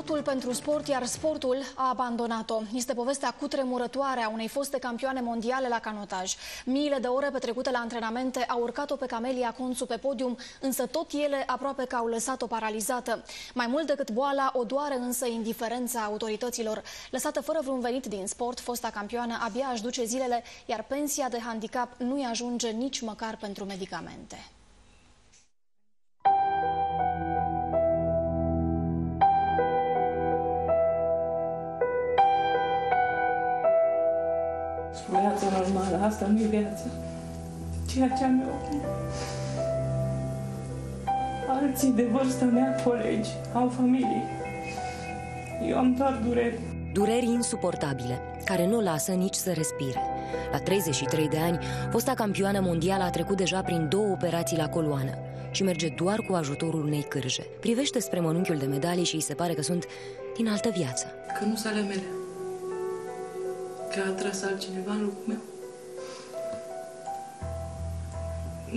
Totul pentru sport, iar sportul a abandonat-o. Este povestea cutremurătoare a unei foste campioane mondiale la canotaj. Miile de ore petrecute la antrenamente au urcat-o pe Camelia Conțu pe podium, însă tot ele aproape că au lăsat-o paralizată. Mai mult decât boala, o doare însă indiferența autorităților. Lăsată fără vreun venit din sport, fosta campioană abia își duce zilele, iar pensia de handicap nu-i ajunge nici măcar pentru medicamente. Viața normală, asta nu-i viața. Ceea ce am eu. Alții de vârsta mea, colegi, au familii. Eu am doar dureri. Dureri insuportabile, care nu lasă nici să respire. La 33 de ani, fosta campioană mondială a trecut deja prin 2 operații la coloană și merge doar cu ajutorul unei cârje. Privește spre mănunchiul de medalii și îi se pare că sunt din altă viață. Că nu s-ale mele. Că a tras altcineva în locul meu.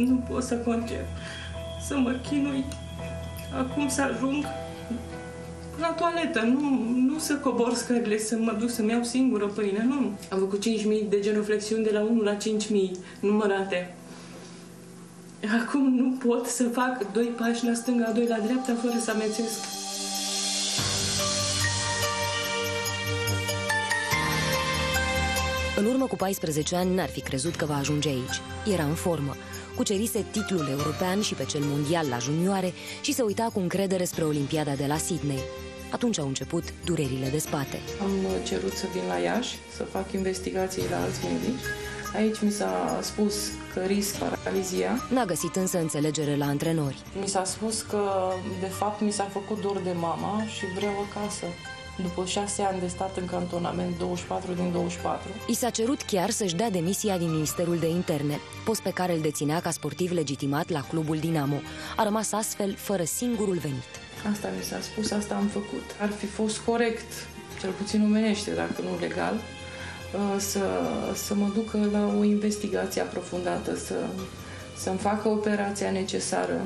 Nu pot să concep, să mă chinui, acum să ajung la toaletă, nu să cobor scările, să mă duc să-mi iau singură pâine, nu. Am făcut 5.000 de genuflexiuni de la 1 la 5.000 numărate. Acum nu pot să fac 2 pași la stânga, 2 la dreapta, fără să amețesc. În urmă cu 14 ani n-ar fi crezut că va ajunge aici. Era în formă, cucerise titlul european și pe cel mondial la junioare și se uita cu încredere spre Olimpiada de la Sydney. Atunci au început durerile de spate. Am cerut să vin la Iași, să fac investigații la alți medici. Aici mi s-a spus că risc paralizia. N-a găsit însă înțelegere la antrenori. Mi s-a spus că, de fapt, mi s-a făcut dor de mama și vreau acasă. După 6 ani de stat în cantonament, 24 din 24. I s-a cerut chiar să-și dea demisia din Ministerul de Interne, post pe care îl deținea ca sportiv legitimat la clubul Dinamo. A rămas astfel fără singurul venit. Asta mi s-a spus, asta am făcut. Ar fi fost corect, cel puțin omenește, dacă nu legal, să mă ducă la o investigație aprofundată, să-mi facă operația necesară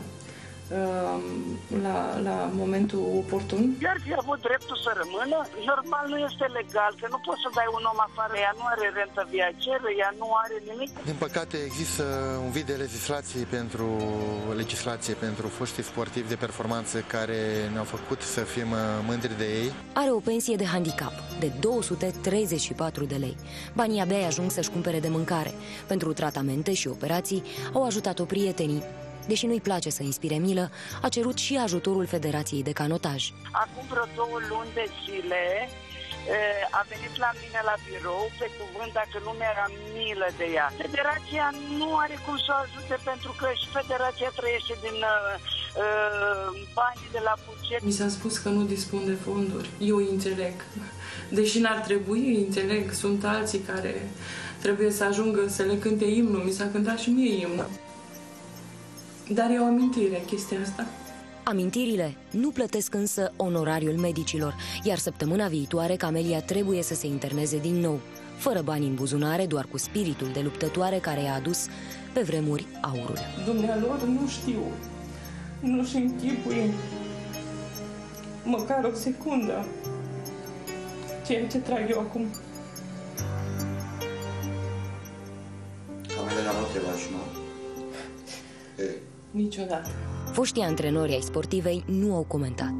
la momentul oportun. Iar fi avut dreptul să rămână, normal nu este legal, că nu poți să dai un om afară, ea nu are rentă viageră, ea nu are nimic. Din păcate există un vid de legislație pentru foștii sportivi de performanță care ne-au făcut să fim mândri de ei. Are o pensie de handicap de 234 de lei. Banii abia ajung să-și cumpere de mâncare. Pentru tratamente și operații au ajutat-o prietenii. Deși nu-i place să inspire milă, a cerut și ajutorul Federației de Canotaj. Acum vreo 2 luni de zile a venit la mine la birou, pe cuvânt, dacă nu mi-era milă de ea. Federația nu are cum să o ajute, pentru că și Federația trăiește din banii de la buget. Mi s-a spus că nu dispun de fonduri. Eu îi înțeleg. Deși n-ar trebui, îi înțeleg. Sunt alții care trebuie să ajungă să le cânte imnul. Mi s-a cântat și mie imnul. Dar e o amintire, chestia asta. Amintirile nu plătesc însă onorariul medicilor, iar săptămâna viitoare Camelia trebuie să se interneze din nou, fără bani în buzunare, doar cu spiritul de luptătoare care i-a adus pe vremuri aurul. Dumnealor nu știu, nu-și închipuie măcar o secundă ceea ce trag eu acum. Camelia nu trebuie și nu. Niciodată. Foștii antrenori ai sportivei nu au comentat.